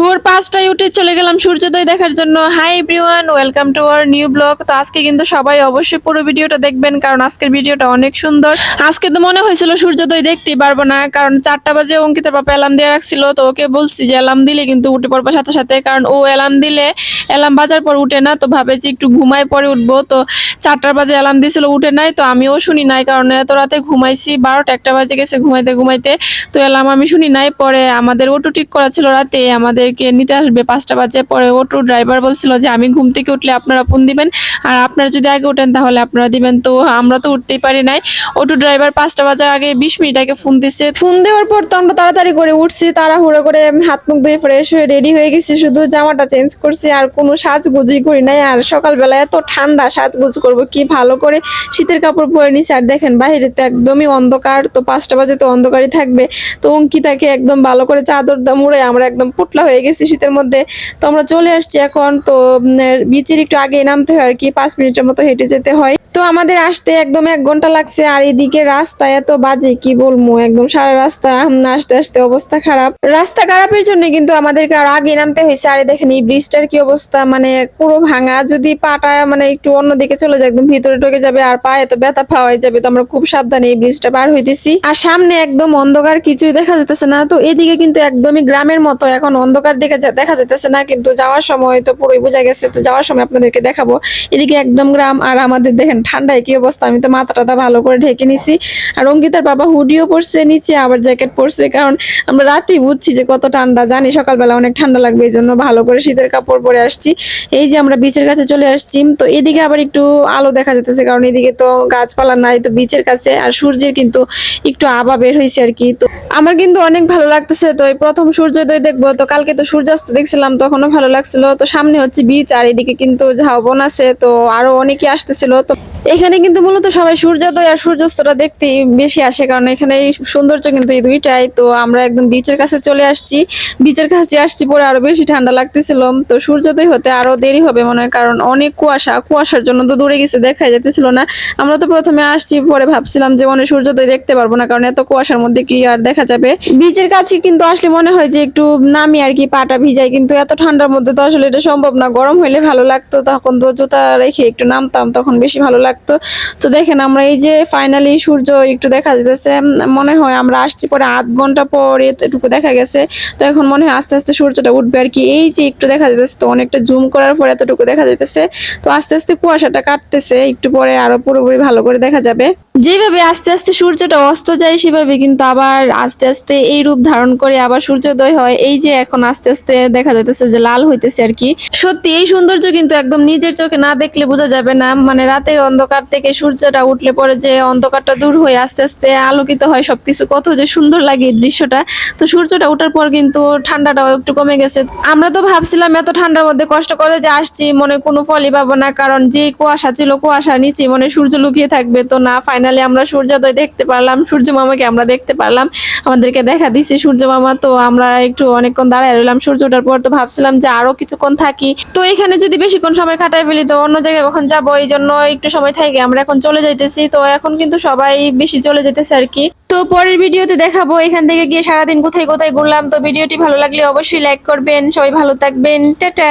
ভোর ৫টায় উঠে চলে গেলাম সূর্যোদয় দেখার জন্য। Hi everyone, welcome to our new blog. তো আজকে কিন্তু সবাই অবশ্যই পুরো ভিডিওটা দেখবেন, কারণ আজকের ভিডিওটা অনেক সুন্দর। আজকে তো মনে হয়েছিল সূর্যোদয় দেখতেই পারবো না, কারণ 4টা বাজে অঙ্কিতার পাপা অ্যালার্ম দিয়ে রাখছিল। তো ওকে বলছি যে অ্যালার্ম দিলে কিন্তু উঠে পড়বো সাথে সাথে, কারণ ও অ্যালার্ম দিলে অ্যালার্ম বাজার পর উঠে না। তো ভাবে যে একটু ঘুমায় পরে উঠবো। তো 4টা বাজে অ্যালার্ম দিয়েছিল, উঠে নাই। তো আমিও শুনি নাই, কারণ এত রাতে ঘুমাইছি, 12টা 1টা বাজে গেছে ঘুমাইতে ঘুমাইতে। তো অ্যালার্ম আমি শুনি নাই। পরে আমাদের অটো ঠিক করা ছিল রাতে, আমাদেরকে নিতে আসবে 5টা বাজে। পরে অটো ড্রাইভার বলছিল যে আমি ঘুম থেকে উঠলে আপনারা ফোন দিবেন, আর আপনারা যদি আগে ওঠেন তাহলে আপনারা দিবেন। তো আমরা তো উঠতেই পারি নাই। অটো ড্রাইভার 5টা বাজার আগে 20 মিনিট আগে ফোন দিছে। ফোন দেওয়ার পর তো আমরা তাড়াতাড়ি করে উঠছি, তাড়াহুড়ো করে হাত মুখ ধুয়ে ফ্রেশ হয়ে রেডি হয়ে গেছি। শুধু জামাটা চেঞ্জ করছি, আর কোনো সাজগুজই করি নাই। আর সকালবেলা এত ঠান্ডা, সাজগুজ করবো কি, ভালো করে শীতের কাপড় পরে নিছি। আর দেখেন বাইরে তো একদমই অন্ধকার, তো 5টা বাজে তো অন্ধকারই থাকবে। তো অঙ্কিতাকে একদম ভালো করে চাদর মুড়ে আমরা একদম পোটলা হয়ে গেছি শীতের মধ্যে। তো আমরা চলে আসছি এখন। তো বিচের একটু আগে নামতে হয় আর কি, 5 মিনিটের মতো হেঁটে যেতে হয়। তো আমাদের আসতে একদম 1 ঘন্টা লাগছে। আর এদিকে রাস্তা এত বাজে কি বলবো, একদম সারা রাস্তা আসতে আসতে অবস্থা খারাপ। রাস্তা খারাপের জন্য কিন্তু আমাদেরকে আর আগে নামতে হয়েছে। আর দেখেন এই ব্রিজটার কি অবস্থা, মানে পুরো ভাঙা। যদি পাটা মানে একটু অন্যদিকে চলে যায় একদম ভিতরে ঢুকে যাবে, আর পায়ে তো ব্যথা পাওয়াই যাবে। তো আমরা খুব সাবধানে এই ব্রিজটা পার হইতেছি। আর সামনে একদম অন্ধকার, কিছুই দেখা যেতেছে না। তো এদিকে কিন্তু একদমই গ্রামের মতো, এখন অন্ধকার দেখা যেতেছে না, কিন্তু যাওয়ার সময় তো পুরোই বোঝা গেছে। তো যাওয়ার সময় আপনাদেরকে দেখাবো। এদিকে একদম গ্রাম, আর আমাদের দেখেন ঠান্ডায় কি অবস্থা। আমি তো মাথাটা ভালো করে ঢেকে নিছি। আর অঙ্কিতার বাবা হুডিও পরছে নিচে, আবার জ্যাকেট পরছে, কারণ আমরা রাতেই বুঝছি যে কত ঠান্ডা। জানি সকালবেলা অনেক ঠান্ডা লাগবে, এই জন্য ভালো করে শীতের কাপড় পরে আসছি। এই যে আমরা বিচের কাছে চলে আসছি। তো এদিকে আবার একটু আলো দেখা যেতেছে, কারণ এদিকে তো গাছপালা নাই, তো বিচের কাছে। আর সূর্যের কিন্তু একটু আভা বের হয়েছে আর কি। তো আমার কিন্তু অনেক ভালো লাগতেছে। তো এই প্রথম সূর্যোদয় দেখবো। তো কালকে তো সূর্যাস্ত দেখছিলাম, তখনও ভালো লাগছিল। তো সামনে হচ্ছে বিচ, আর এদিকে কিন্তু ঝাউবন আছে। তো আরো অনেকে আসতেছিল। তো এখানে কিন্তু মূলত সবাই সূর্যোদয় আর সূর্যাস্তটা দেখতে বেশি আসে, কারণ এখানে এই সৌন্দর্য কিন্তু এই দুইটাই। তো আমরা একদম বিচের কাছে চলে আসছি। বিচের কাছে আসছি পরে আরো বেশি ঠান্ডা লাগতেছিল। তো সূর্যোদয় হতে আরো দেরি হবে মনে হয়, কারণ অনেক কুয়াশার জন্য তো দূরে কিছু দেখাই যেতেছিল না। আমরা তো প্রথমে আসছি, পরে ভাবছিলাম যে মনে সূর্যোদয় দেখতে পারবো না, কারণ এত কুয়াশার মধ্যে কি আর দেখা যাবে। বিচের কাছে কিন্তু আসলে মনে হয় যে একটু নামি আর কি, পাটা ভিজাই, কিন্তু এত ঠান্ডার মধ্যে তো আসলে এটা সম্ভব না। গরম হইলে ভালো লাগতো, তখন তো জুতা রেখে একটু নামতাম, তখন বেশি ভালো লাগতো। তো দেখেন আমরা এই যে ফাইনালি সূর্য একটু দেখা যেতেছে। মনে হয় আমরা আসছি পরে 8 ঘন্টা পরে এটুকু দেখা গেছে। তো এখন মনে হয় আস্তে আস্তে সূর্যটা উঠবে আর কি। এই যে একটু দেখা যেতেছে, তো অনেকটা জুম করার পরে এতটুকু দেখা যেতেছে। তো আস্তে আস্তে কুয়াশাটা কাটতেছে, একটু পরে আরো পুরোপুরি ভালো করে দেখা যাবে। যেভাবে আস্তে আস্তে সূর্যটা অস্ত যায়, সেভাবে কিন্তু আবার আস্তে আস্তে এই রূপ ধারণ করে আবার সূর্যোদয় হয়। এই যে এখন আস্তে আস্তে দেখা যাইতেছে যে লাল হইতেছে আর কি। সত্যি এই সৌন্দর্য কিন্তু একদম নিজের চোখে না দেখলে বোঝা যাবে না। মানে রাতের অন্ধকার থেকে সূর্যটা উঠলে পরে যে অন্ধকারটা দূর হয়ে আস্তে আস্তে আলোকিত হয় সবকিছু, কত যে সুন্দর লাগে এই দৃশ্যটা। তো সূর্যটা ওঠার পর কিন্তু ঠান্ডাটাও একটু কমে গেছে। আমরা তো ভাবছিলাম এত ঠান্ডার মধ্যে কষ্ট করে যে আসছি, মনে কোনো ফলই পাবো না, কারণ যে কুয়াশা ছিল, কুয়াশার নিচে মনে সূর্য লুকিয়ে থাকবে। তো না, ফাইনালি আমরা সূর্যোদয় দেখতে পারলাম, সূর্য মামাকে আমরা দেখতে পারলাম, আমাদেরকে দেখা দিচ্ছে সূর্য মামা। তো আমরা একটু অনেকক্ষণ দাঁড়ায় রইলাম সূর্য ওঠার পর। তো ভাবছিলাম যে আরো কিছুক্ষণ থাকি, তো এখানে যদি বেশিক্ষণ সময় কাটাই ফেলি তো অন্য জায়গায় কখন যাবো, এই জন্য একটু সময় থাকি। আমরা এখন চলে যাইতেছি। তো এখন কিন্তু সবাই বেশি চলে যেতেছে আর কি। তো পরের ভিডিওতে দেখাবো এখান থেকে গিয়ে সারাদিন কোথায় কোথায় ঘুরলাম। তো ভিডিওটি ভালো লাগলে অবশ্যই লাইক করবেন। সবাই ভালো থাকবেন, টাটা।